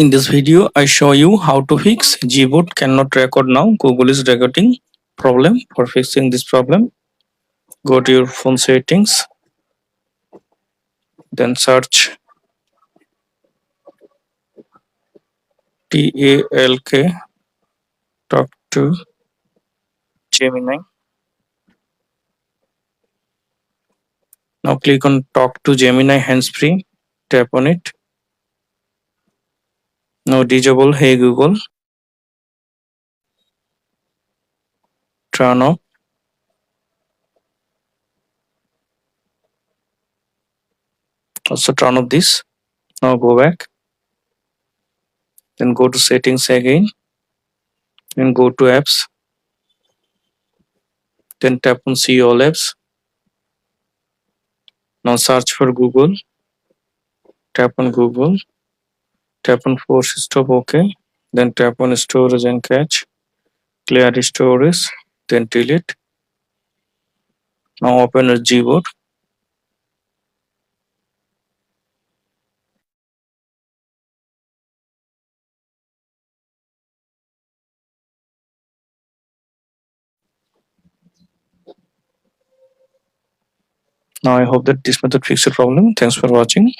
In this video, I show you how to fix Gboard cannot record now. Google is recording problem. For fixing this problem, go to your phone settings, then search TALK, talk to Gemini. Now click on talk to Gemini hands-free, tap on it. Now disable Hey Google, turn off. Also turn off this. Now go back, then go to settings again, then go to apps, then tap on see all apps. Now search for Google, tap on Google, tap on force stop OK, then tap on storage and cache, clear storage, then delete. Now open a Gboard. Now I hope that this method fixed the problem. Thanks for watching.